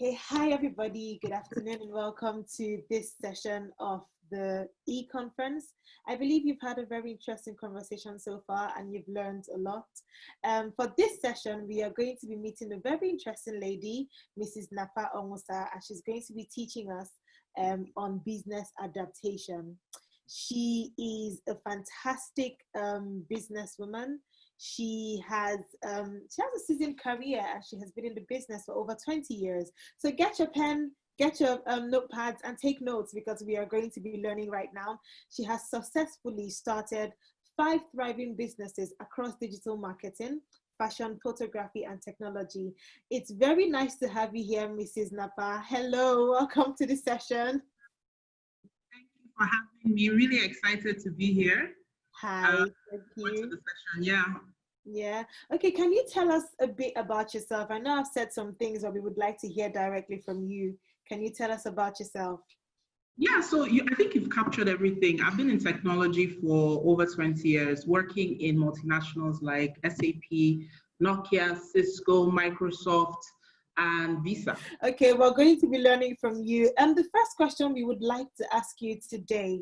Okay, hi everybody, good afternoon and welcome to this session of the e-conference. I believe you've had a very interesting conversation so far and you've learned a lot. For this session, we are going to be meeting a very interesting lady, Mrs. Napa Onwusah, and she's going to be teaching us on business adaptation. She is a fantastic businesswoman. She has a seasoned career and she has been in the business for over 20 years. So get your pen, get your notepads and take notes because we are going to be learning right now. She has successfully started 5 thriving businesses across digital marketing, fashion, photography, and technology. It's very nice to have you here, Mrs. Napa. Hello, welcome to the session. Thank you for having me. Really excited to be here. Hi, thank you. To the session. Yeah. Yeah. Okay, can you tell us a bit about yourself? I know I've said some things, but we would like to hear directly from you. Can you tell us about yourself? Yeah, so I think you've captured everything. I've been in technology for over 20 years, working in multinationals like SAP, Nokia, Cisco, Microsoft, and Visa. Okay, we're going to be learning from you. The first question we would like to ask you today,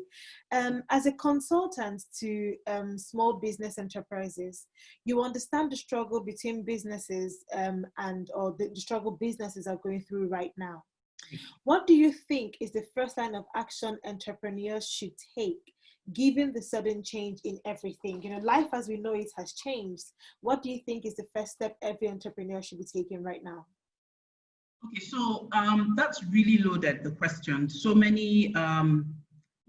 as a consultant to small business enterprises, you understand the struggle between businesses or the struggle businesses are going through right now. What do you think is the first line of action entrepreneurs should take, given the sudden change in everything? You know, life as we know it has changed. What do you think is the first step every entrepreneur should be taking right now? Okay, so that's really loaded, the question. So many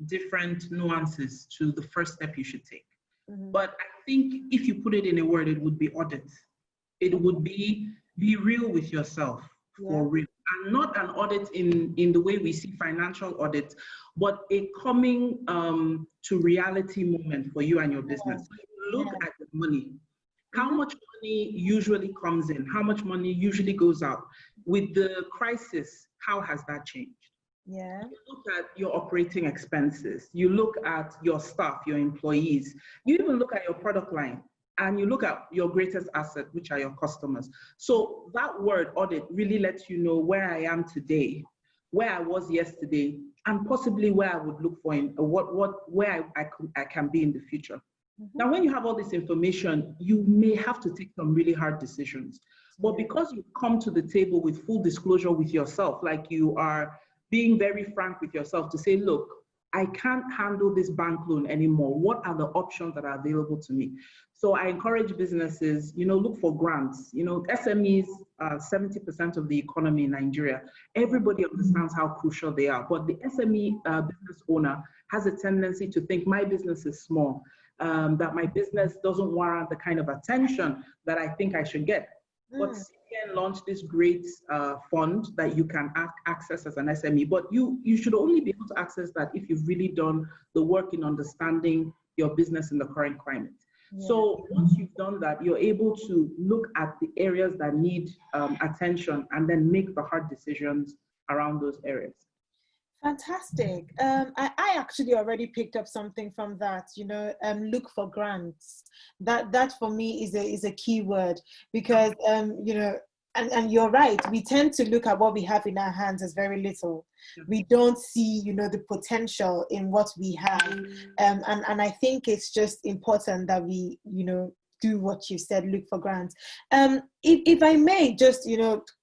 different nuances to the first step you should take. Mm-hmm. But I think if you put it in a word, it would be audit. It would be real with yourself, for real. And not an audit in the way we see financial audits, but a coming to reality moment for you and your business. So you look at the money. How much money usually comes in? How much money usually goes out? With the crisis, how has that changed? Yeah. You look at your operating expenses. You look at your staff, your employees. You even look at your product line and you look at your greatest asset, which are your customers. So that word audit really lets you know where I am today, where I was yesterday, and possibly where I would look for where I can be in the future. Now, when you have all this information, you may have to take some really hard decisions. But because you come to the table with full disclosure with yourself, like you are being very frank with yourself to say, look, I can't handle this bank loan anymore. What are the options that are available to me? So I encourage businesses, look for grants. SMEs are 70% of the economy in Nigeria. Everybody understands how crucial they are. But the SME business owner has a tendency to think my business is small. That my business doesn't warrant the kind of attention that I think I should get. But CBN launched this great fund that you can access as an SME, but you should only be able to access that if you've really done the work in understanding your business in the current climate. Yeah. So once you've done that, you're able to look at the areas that need attention and then make the hard decisions around those areas. Fantastic. I actually already picked up something from that, look for grants. That for me is a key word because, and you're right, we tend to look at what we have in our hands as very little. We don't see, the potential in what we have. And I think it's just important that we, do what you said, look for grants. If I may just,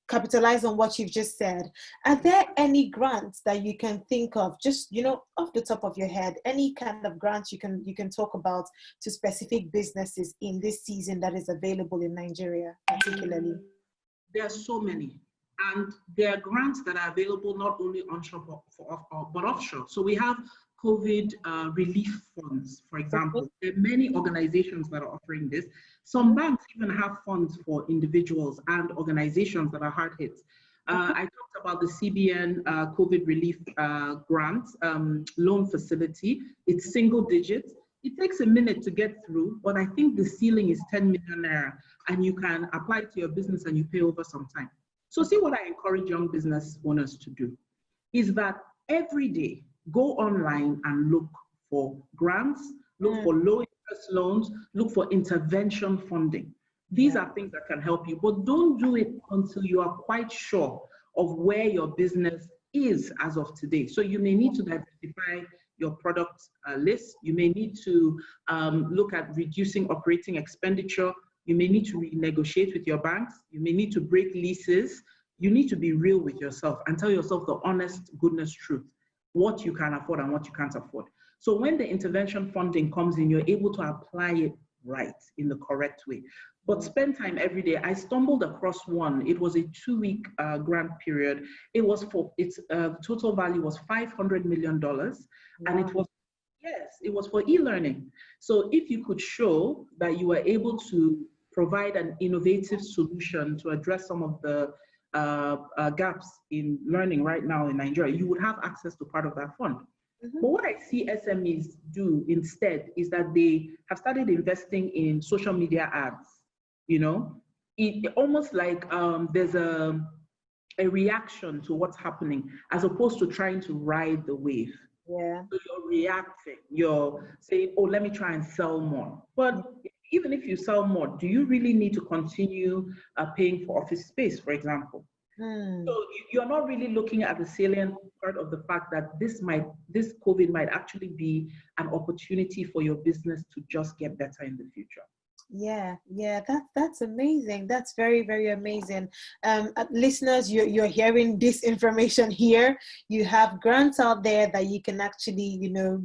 capitalize on what you've just said, are there any grants that you can think of, just off the top of your head, any kind of grants you can talk about to specific businesses in this season that is available in Nigeria particularly? There are so many, and there are grants that are available not only onshore but offshore. So we have COVID relief funds, for example. There are many organizations that are offering this. Some banks even have funds for individuals and organizations that are hard hit. I talked about the CBN COVID relief grant loan facility. It's single digits. It takes a minute to get through, but I think the ceiling is 10 million naira, and you can apply it to your business and you pay over some time. So see, what I encourage young business owners to do is that every day, go online and look for grants, look for low interest loans, look for intervention funding. These are things that can help you, but don't do it until you are quite sure of where your business is as of today. So you may need to diversify your product list. You may need to look at reducing operating expenditure. You may need to renegotiate with your banks. You may need to break leases. You need to be real with yourself and tell yourself the honest goodness truth, what you can afford and what you can't afford. So when the intervention funding comes in, you're able to apply it right in the correct way. But spend time every day. I stumbled across one. It was a 2-week grant period. It was for, its total value was $500 million. And it was, yes, it was for e-learning. So if you could show that you were able to provide an innovative solution to address some of the gaps in learning right now in Nigeria, you would have access to part of that fund. But what I see SMEs do instead is that they have started investing in social media ads. You know, it almost like there's a reaction to what's happening as opposed to trying to ride the wave. Yeah. So you're reacting, you're saying, oh, let me try and sell more. But even if you sell more, do you really need to continue paying for office space, for example? So you're not really looking at the salient part of the fact that this COVID might actually be an opportunity for your business to just get better in the future. Yeah, that's amazing. That's very, very amazing. Listeners, you're hearing this information here. You have grants out there that you can actually,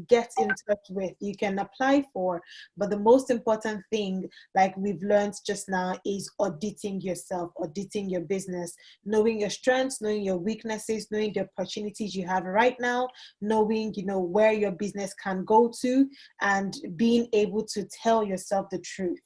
get in touch with. You can apply for. But the most important thing, like we've learned just now, is auditing yourself, auditing your business, knowing your strengths, knowing your weaknesses, knowing the opportunities you have right now, knowing, where your business can go to, and being able to tell yourself the truth.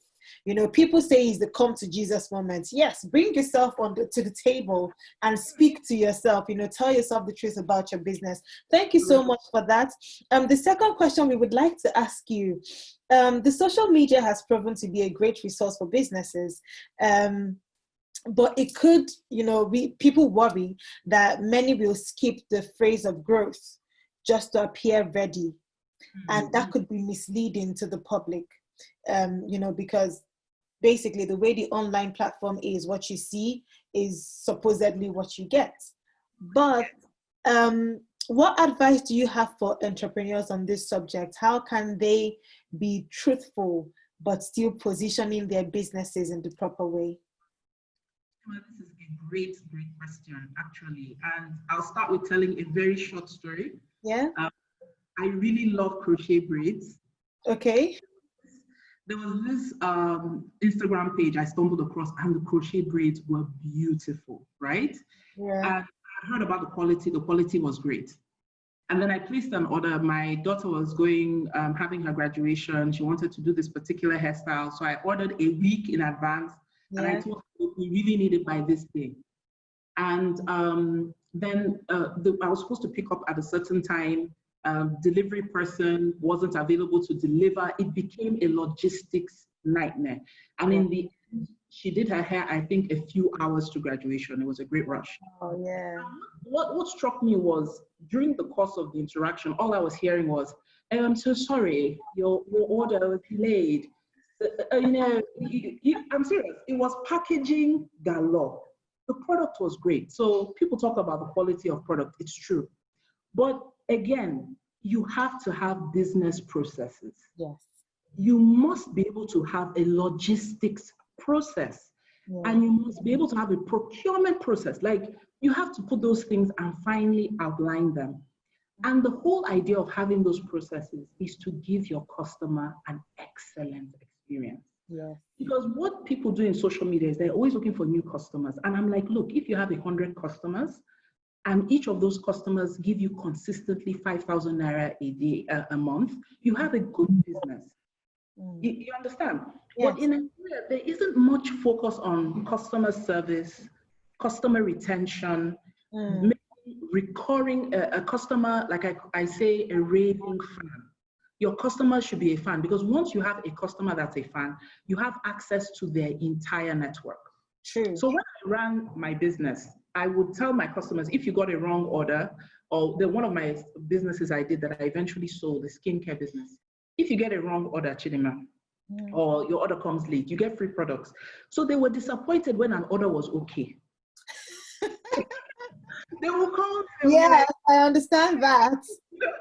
People say it's the come to Jesus moment. Yes, bring yourself to the table and speak to yourself, tell yourself the truth about your business. Thank you so much for that. The second question we would like to ask you, the social media has proven to be a great resource for businesses. But it could, people worry that many will skip the phase of growth just to appear ready. And that could be misleading to the public. Because basically the way the online platform is, what you see is supposedly what you get. But what advice do you have for entrepreneurs on this subject? How can they be truthful but still positioning their businesses in the proper way? Well, this is a great question, actually. And I'll start with telling a very short story. Yeah. I really love crochet braids. Okay. There was this Instagram page I stumbled across, and the crochet braids were beautiful, right? Yeah. And I heard about the quality. The quality was great. And then I placed an order. My daughter was having her graduation. She wanted to do this particular hairstyle. So I ordered a week in advance. Yeah. And I told her, we really need it by this day. And then I was supposed to pick up at a certain time. Delivery person wasn't available to deliver. It became a logistics nightmare. And in the end, she did her hair, I think, a few hours to graduation. It was a great rush. Oh, yeah. What struck me was, during the course of the interaction, all I was hearing was, I'm so sorry, your order was delayed. I'm serious. It was packaging galore. The product was great. So people talk about the quality of product. It's true. But again, you have to have business processes. Yes. You must be able to have a logistics process. Yeah. And you must be able to have a procurement process. Like, you have to put those things and finally outline them. And the whole idea of having those processes is to give your customer an excellent experience. Yeah. Because what people do in social media is they're always looking for new customers. And I'm like, look, if you have 100 customers, and each of those customers give you consistently 5,000 naira a day, a month, you have a good business. You understand? Yes. But in Nigeria, there isn't much focus on customer service, customer retention, recurring a customer, like I say, a raving fan. Your customer should be a fan, because once you have a customer that's a fan, you have access to their entire network. True. So when I ran my business, I would tell my customers, if you got a wrong order, or one of my businesses I did that I eventually sold, the skincare business. If you get a wrong order, Chidinma, or your order comes late, you get free products. So they were disappointed when an order was okay. They will call. Yes, I understand that.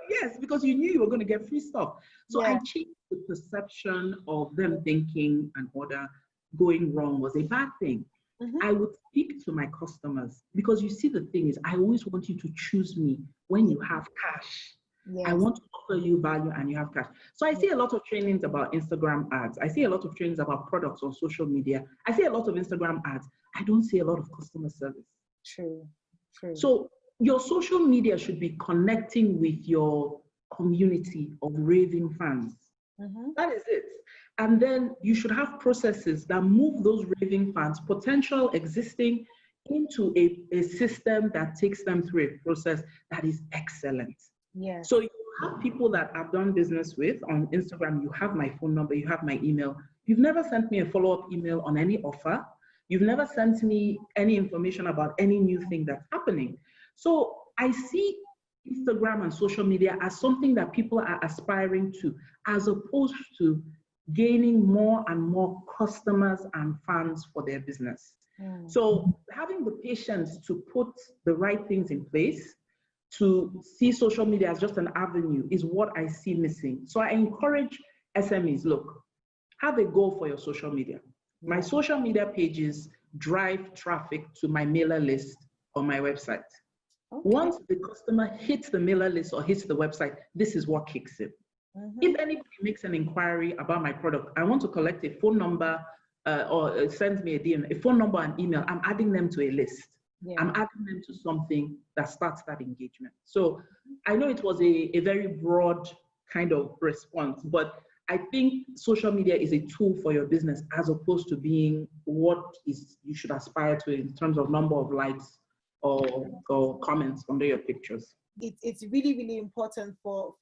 Yes, because you knew you were going to get free stuff. So I Yeah. changed the perception of them thinking an order going wrong was a bad thing. Mm-hmm. I would speak to my customers because you see, the thing is, I always want you to choose me when you have cash. I Yes. want to offer you value and you have cash. So I see a lot of trainings about Instagram ads. I see a lot of trainings about products on social media. I see a lot of Instagram ads. I don't see a lot of customer service. True. True. So your social media should be connecting with your community of raving fans. Mm-hmm. That is it. And then you should have processes that move those raving fans, potential existing, into a system that takes them through a process that is excellent. Yes. So you have people that I've done business with on Instagram. You have my phone number, you have my email. You've never sent me a follow-up email on any offer. You've never sent me any information about any new thing that's happening. So I see Instagram and social media as something that people are aspiring to, as opposed to gaining more and more customers and fans for their business. So having the patience to put the right things in place, to see social media as just an avenue, is what I see missing. So I encourage SMEs, look, have a goal for your social media. My social media pages drive traffic to my mailer list on my website. Okay. Once the customer hits the mailer list or hits the website, this is what kicks in. Mm-hmm. If anybody makes an inquiry about my product, I want to collect a phone number or sends me a DM, a phone number and email, I'm adding them to a list. Yeah. I'm adding them to something that starts that engagement. So I know it was a very broad kind of response, but I think social media is a tool for your business as opposed to being what is you should aspire to in terms of number of likes or comments under your pictures. It's really, really important for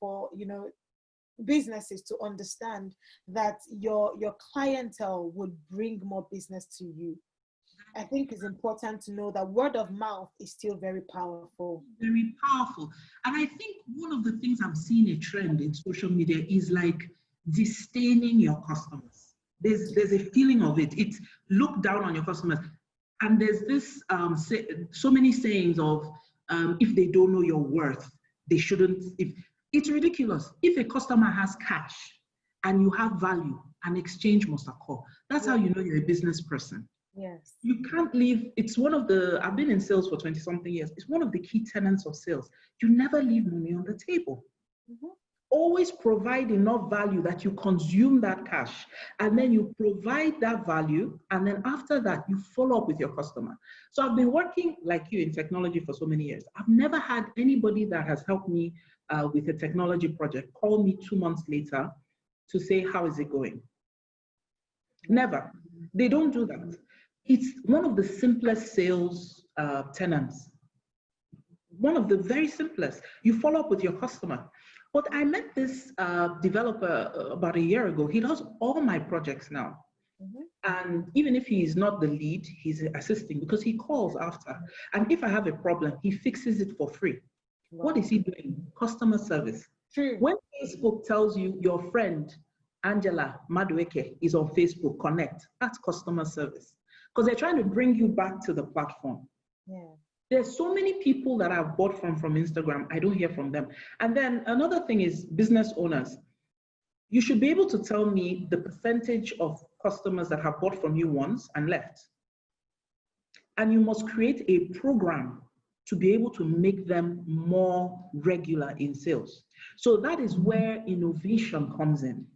businesses to understand that your clientele would bring more business to you. I think it's important to know that word of mouth is still very powerful. Very powerful. And I think one of the things I'm seeing a trend in social media is like disdaining your customers. There's a feeling of it. It's look down on your customers. And there's this, so many sayings of if they don't know your worth, they shouldn't. It's ridiculous. If a customer has cash and you have value, an exchange must occur. That's how you know you're a business person. Yes. You can't leave. It's one of the, I've been in sales for 20 something years. It's one of the key tenets of sales. You never leave money on the table. Mm-hmm. Always provide enough value that you consume that cash, and then you provide that value, and then after that, you follow up with your customer. So I've been working like you in technology for so many years. I've never had anybody that has helped me with a technology project call me 2 months later to say, how is it going? Never. They don't do that. It's one of the simplest sales tenets. One of the very simplest. You follow up with your customer. But I met this developer about a year ago. He does all my projects now. Mm-hmm. And even if he is not the lead, he's assisting because he calls after. And if I have a problem, he fixes it for free. Wow. What is he doing? Customer service. True. When Facebook tells you your friend, Angela Madueke, is on Facebook, connect, that's customer service. Because they're trying to bring you back to the platform. Yeah. There's so many people that I've bought from Instagram, I don't hear from them. And then another thing is business owners. You should be able to tell me the percentage of customers that have bought from you once and left. And you must create a program to be able to make them more regular in sales. So that is where innovation comes in.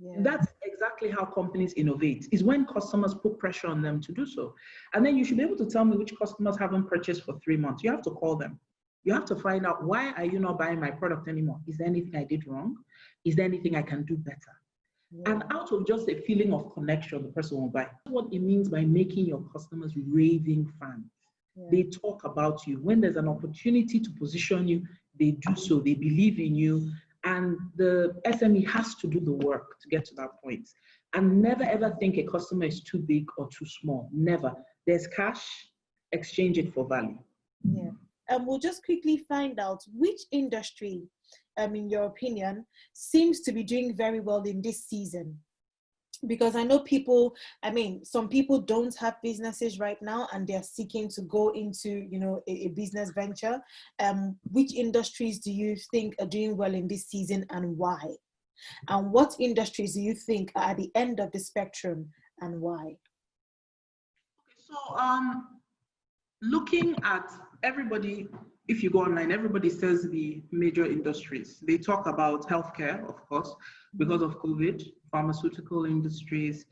Yeah. That's exactly how companies innovate, is when customers put pressure on them to do so. And then you should be able to tell me which customers haven't purchased for 3 months. You have to call them. You have to find out, why are you not buying my product anymore? Is there anything I did wrong? Is there anything I can do better? Yeah. And out of just a feeling of connection, the person will buy. That's what it means by making your customers raving fans. Yeah. They talk about you. When there's an opportunity to position you, they do so. They believe in you. And the SME has to do the work to get to that point. And never ever think a customer is too big or too small. Never. There's cash, exchange it for value. Yeah. We'll just quickly find out which industry, in your opinion, seems to be doing very well in this season. Because I know people, I mean, some people don't have businesses right now and they're seeking to go into, you know, a business venture. Which industries do you think are doing well in this season and why? And what industries do you think are at the end of the spectrum and why? So looking at everybody, if you go online, everybody says the major industries. They talk about healthcare, of course, because of COVID, pharmaceutical industries.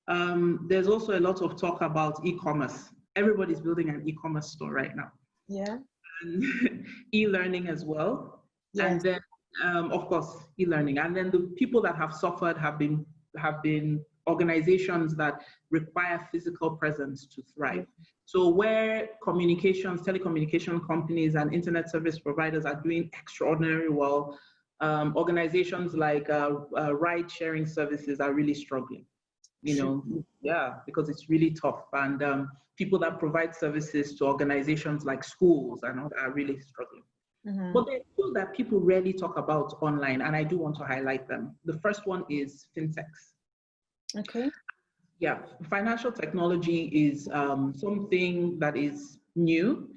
There's also a lot of talk about e-commerce. Everybody's building an e-commerce store right now. Yeah. And e-learning as well. Yes. And then, of course, e-learning. And then the people that have suffered have been organizations that require physical presence to thrive. So where telecommunication companies and internet service providers are doing extraordinarily well, organizations like ride-sharing services are really struggling. You know, yeah, because it's really tough. And people that provide services to organizations like schools and all are really struggling. Mm-hmm. But there are two that people rarely talk about online, and I do want to highlight them. The first one is fintechs. Okay. Yeah, financial technology is something that is new,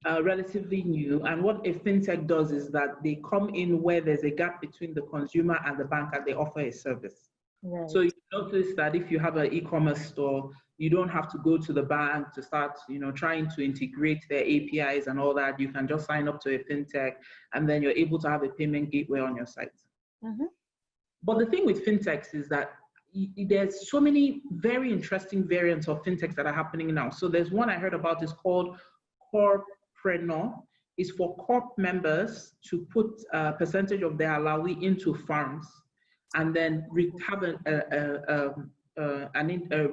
relatively new. And what a fintech does is that they come in where there's a gap between the consumer and the bank, and they offer a service. Right. So you notice that if you have an e-commerce store, you don't have to go to the bank to start, you know, trying to integrate their APIs and all that. You can just sign up to a fintech, and then you're able to have a payment gateway on your site. Mm-hmm. But the thing with fintechs is that there's so many very interesting variants of fintechs that are happening now. So there's one I heard about, is called Corpreneur. It's for corp members to put a percentage of their allowance into farms and then have a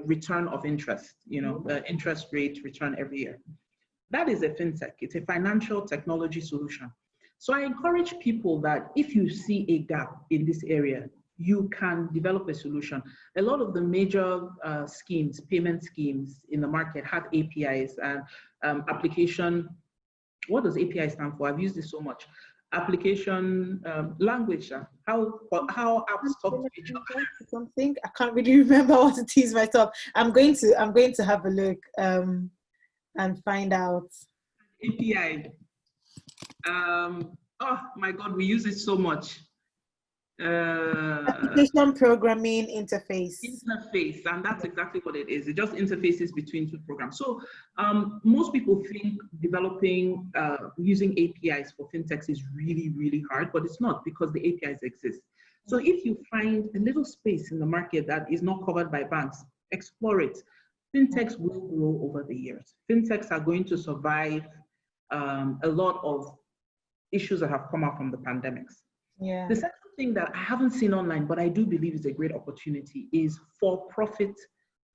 return of interest, you know, the interest rate return every year. That is a fintech. It's a financial technology solution. So I encourage people that if you see a gap in this area, you can develop a solution. A lot of the major schemes, payment schemes in the market have APIs and application. What does API stand for? I've used this so much. Application language. How apps talk to each other. Something I can't really remember what it is myself. I'm going to have a look and find out. API. Oh my God, we use it so much. Application programming interface. Interface, and that's exactly what it is. It just interfaces between two programs. So most people think developing using APIs for fintechs is really, really hard, but it's not, because the APIs exist. So if you find a little space in the market that is not covered by banks, explore it. Fintechs will grow over the years. Fintechs are going to survive a lot of issues that have come out from the pandemics. Yeah. The second thing that I haven't seen online, but I do believe is a great opportunity, is for-profit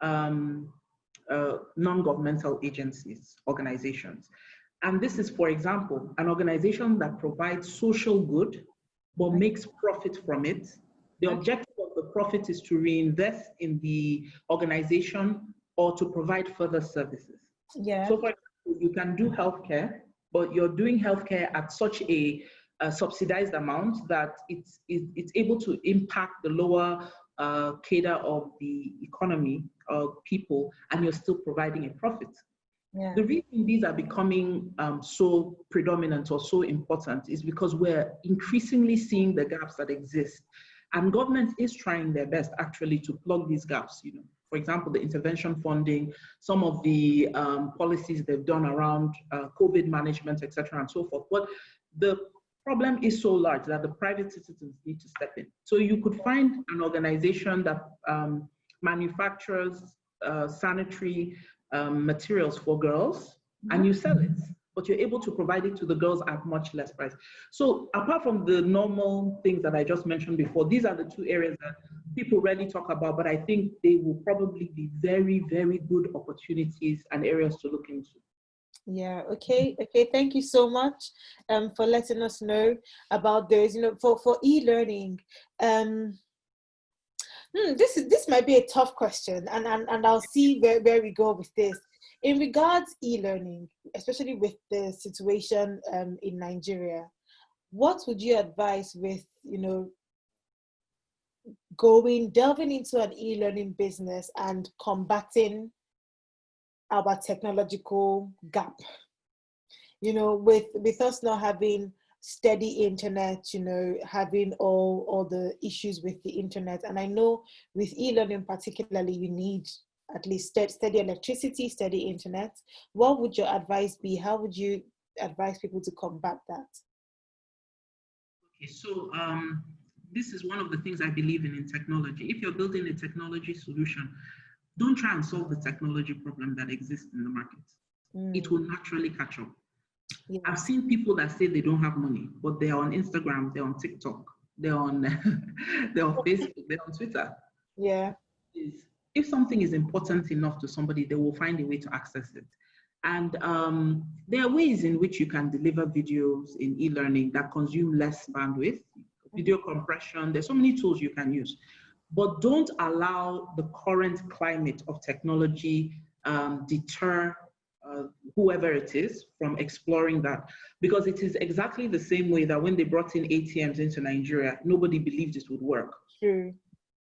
non-governmental agencies, organizations. And this is, for example, an organization that provides social good, but makes profit from it. The objective of the profit is to reinvest in the organization or to provide further services. Yeah. So for example, you can do healthcare, but you're doing healthcare at such a subsidized amount that it's able to impact the lower cadre of the economy of people, and you're still providing a profit. Yeah. The reason these are becoming so predominant or so important is because we're increasingly seeing the gaps that exist, and government is trying their best actually to plug these gaps. You know, for example, the intervention funding, some of the policies they've done around COVID management, etc., and so forth. But the problem is so large that the private citizens need to step in. So you could find an organization that manufactures sanitary materials for girls, and you sell it, but you're able to provide it to the girls at much less price. So apart from the normal things that I just mentioned before, these are the two areas that people rarely talk about, but I think they will probably be very, very good opportunities and areas to look into. Yeah, okay. Thank you so much for letting us know about those. You know, for e-learning, this might be a tough question, and I'll see where we go with this. In regards e-learning, especially with the situation in Nigeria, what would you advise with, you know, delving into an e-learning business and combating our technological gap. With us not having steady internet, having all the issues with the internet. And I know with e-learning particularly, you need at least steady electricity, steady internet. What would your advice be? How would you advise people to combat that? Okay, so this is one of the things I believe in technology. If you're building a technology solution, don't try and solve the technology problem that exists in the market. It will naturally catch up. Yes. I've seen people that say they don't have money, but they're on Instagram, they're on TikTok, they're on they're on Facebook, they're on Twitter. Yeah. If something is important enough to somebody, they will find a way to access it. And there are ways in which you can deliver videos in e-learning that consume less bandwidth, video compression. There's so many tools you can use. But don't allow the current climate of technology deter whoever it is from exploring that. Because it is exactly the same way that when they brought in ATMs into Nigeria, nobody believed it would work. True.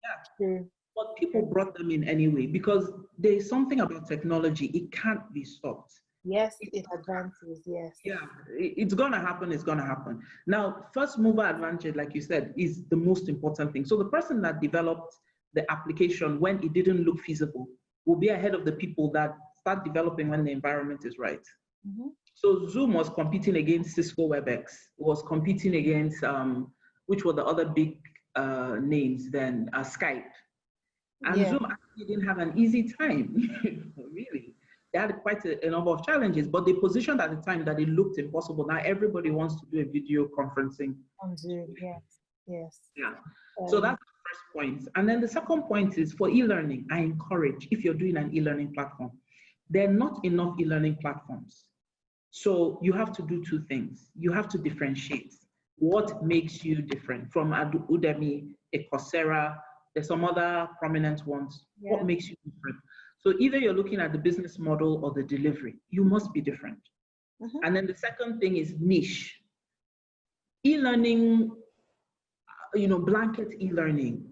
Yeah. True. But people brought them in anyway, because there is something about technology, it can't be stopped. Yes, it advances, yes. Yeah, it's gonna happen, it's gonna happen. Now, first mover advantage, like you said, is the most important thing. So the person that developed the application when it didn't look feasible will be ahead of the people that start developing when the environment is right. Mm-hmm. So Zoom was competing against Cisco WebEx, was competing against, which were the other big names then, Skype. And yeah. Zoom actually didn't have an easy time, really. They had quite a number of challenges, but they positioned at the time that it looked impossible. Now everybody wants to do a video conferencing. On Zoom, yes, yes. Yeah, so that's the first point. And then the second point is for e-learning, I encourage, if you're doing an e-learning platform, there are not enough e-learning platforms. So you have to do two things. You have to differentiate. What makes you different from Udemy, a Coursera, there's some other prominent ones. Yeah. What makes you different? So either you're looking at the business model or the delivery. You must be different. Mm-hmm. And then the second thing is niche. E-learning, blanket e-learning.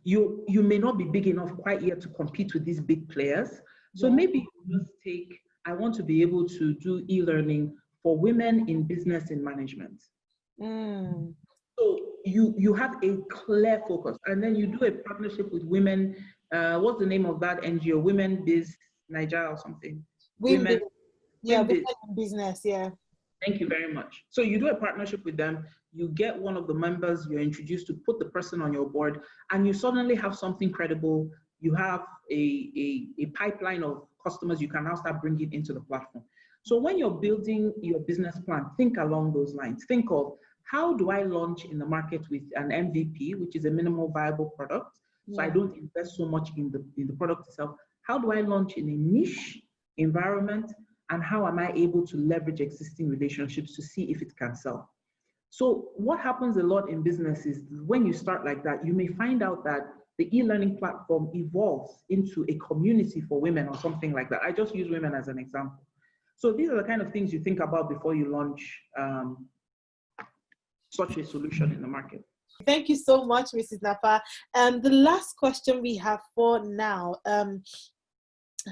You may not be big enough quite yet to compete with these big players. So maybe you just take, I want to be able to do e-learning for women in business and management. Mm. So you have a clear focus, and then you do a partnership with women. What's the name of that NGO? Women Biz Nigeria or something? Women business, yeah. Thank you very much. So you do a partnership with them, you get one of the members you're introduced to, put the person on your board, and you suddenly have something credible. You have a pipeline of customers you can now start bringing into the platform. So when you're building your business plan, think along those lines. Think of, how do I launch in the market with an MVP, which is a minimal viable product? So I don't invest so much in the product itself. How do I launch in a niche environment? And how am I able to leverage existing relationships to see if it can sell? So what happens a lot in business is when you start like that, you may find out that the e-learning platform evolves into a community for women or something like that. I just use women as an example. So these are the kind of things you think about before you launch such a solution in the market. Thank you so much, Mrs. Napa. The last question we have for now,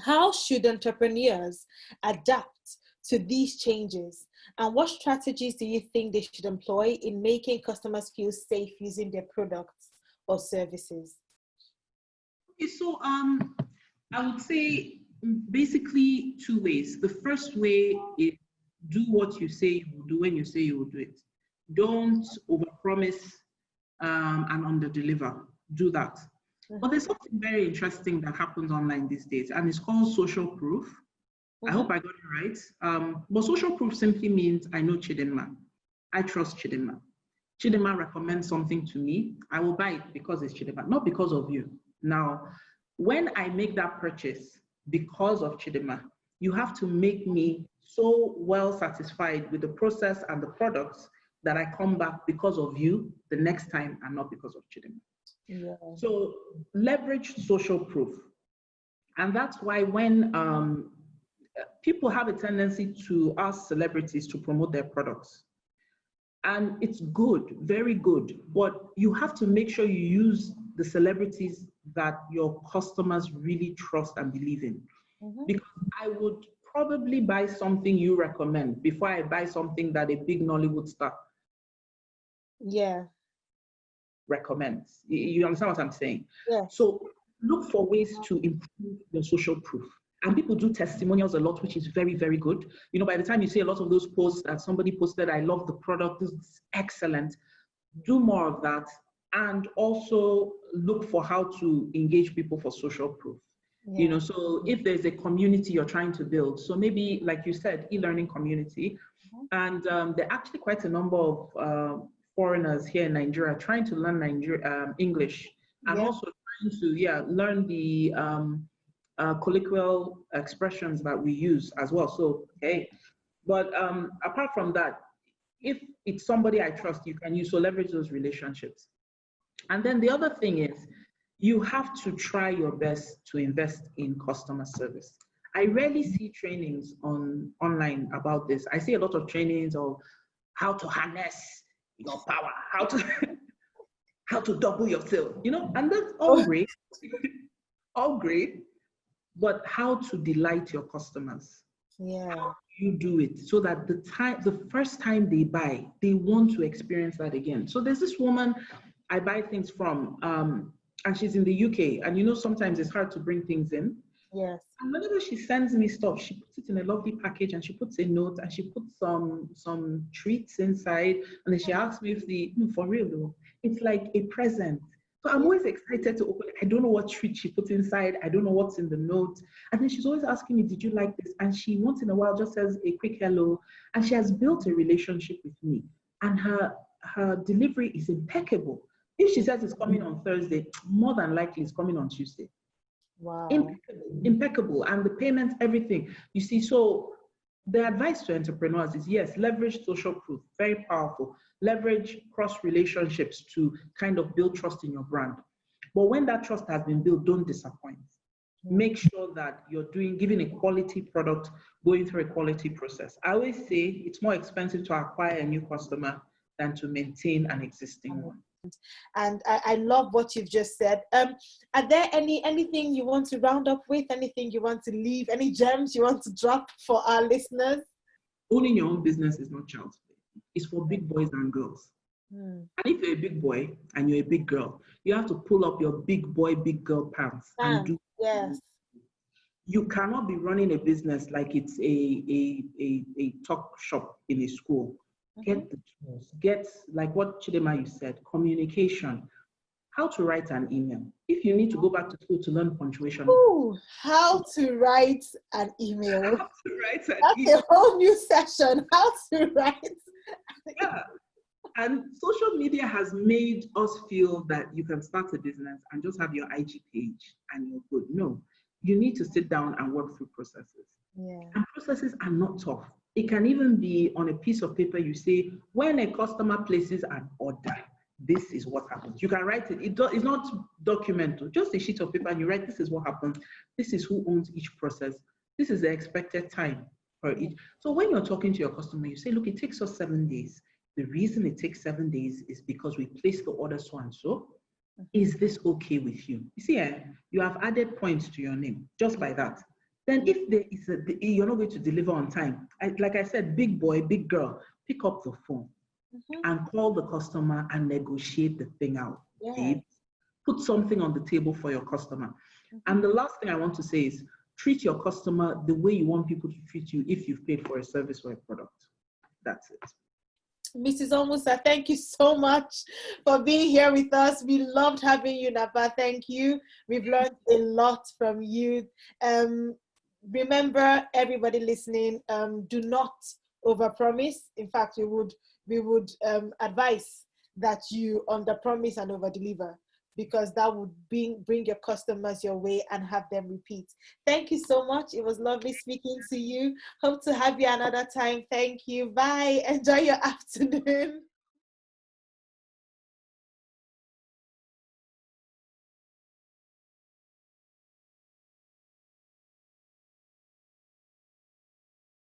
how should entrepreneurs adapt to these changes? And what strategies do you think they should employ in making customers feel safe using their products or services? Okay, so I would say basically two ways. The first way is do what you say you will do when you say you will do it. Don't overpromise and underdeliver. Do that. Mm-hmm. But there's something very interesting that happens online these days, and it's called social proof. Mm-hmm. I hope I got it right. But social proof simply means I know Chidinma. I trust Chidinma. Chidinma recommends something to me. I will buy it because it's Chidinma, not because of you. Now, when I make that purchase because of Chidinma, you have to make me so well satisfied with the process and the products that I come back because of you the next time and not because of Chidinma. Yeah. So leverage social proof. And that's why when people have a tendency to ask celebrities to promote their products. And it's good, very good, but you have to make sure you use the celebrities that your customers really trust and believe in. Because I would probably buy something you recommend before I buy something that a big Nollywood star recommends. You understand what I'm saying? Yeah. So look for ways to improve your social proof. And people do testimonials a lot, which is very, very good. You know, by the time you see a lot of those posts that somebody posted, I love the product, this is excellent. Do more of that. And also look for how to engage people for social proof. Yeah. You know, so if there's a community you're trying to build, so maybe, like you said, e-learning community, and there are actually quite a number of foreigners here in Nigeria trying to learn English, and also trying to learn the colloquial expressions that we use as well. So, okay. But apart from that, if it's somebody I trust, you can use, so leverage those relationships. And then the other thing is, you have to try your best to invest in customer service. I rarely see trainings online about this. I see a lot of trainings of how to harness your power, how to double your sales, you know, and that's all great, all great, but how to delight your customers. Yeah. How do you do it so that the first time they buy, they want to experience that again? So there's this woman I buy things from, and she's in the UK, and you know, sometimes it's hard to bring things in. Yes. And whenever she sends me stuff, she puts it in a lovely package, and she puts a note, and she puts some treats inside, and then she asks me if for real though, it's like a present. So I'm always excited to open it. I don't know what treat she puts inside. I don't know what's in the note. And then she's always asking me, did you like this? And she once in a while just says a quick hello. And she has built a relationship with me. And her delivery is impeccable. If she says it's coming on Thursday, more than likely it's coming on Tuesday. Wow. Impeccable. And the payments, everything. You see, so the advice to entrepreneurs is, yes, leverage social proof, very powerful. Leverage cross relationships to kind of build trust in your brand. But when that trust has been built, don't disappoint. Make sure that you're giving a quality product, going through a quality process. I always say it's more expensive to acquire a new customer than to maintain an existing one. And I love what you've just said. Are there anything you want to round up with? Anything you want to leave? Any gems you want to drop for our listeners? Owning your own business is not child's play. It's for big boys and girls. And if you're a big boy and you're a big girl, you have to pull up your big boy, big girl pants and do. Yes. You cannot be running a business like it's a talk shop in a school. Get the tools. Get, like what Chidinma you said, communication. How to write an email. If you need to go back to school to learn punctuation. Ooh, how to write an email. How to write an That's email. a whole new session. How to write. Yeah. And social media has made us feel that you can start a business and just have your IG page and you're good. No, you need to sit down and work through processes. Yeah. And processes are not tough. It can even be on a piece of paper. You say, when a customer places an order, this is what happens. You can write it. It's not documental, just a sheet of paper, and you write, this is what happens. This is who owns each process. This is the expected time for each. So when you're talking to your customer, you say, look, it takes us 7 days. The reason it takes 7 days is because we place the order so and so. Is this okay with you? You see, you have added points to your name just by that. Then if there is you're not going to deliver on time, like I said, big boy, big girl, pick up the phone and call the customer and negotiate the thing out. Yeah. Put something on the table for your customer. And the last thing I want to say is, treat your customer the way you want people to treat you if you've paid for a service or a product. That's it. Mrs. Onwusah, thank you so much for being here with us. We loved having you, Napa. Thank you. We've learned a lot from you. Remember, everybody listening, do not overpromise. In fact, we would advise that you underpromise and overdeliver, because that would bring your customers your way and have them repeat. Thank you so much. It was lovely speaking to you. Hope to have you another time. Thank you. Bye. Enjoy your afternoon.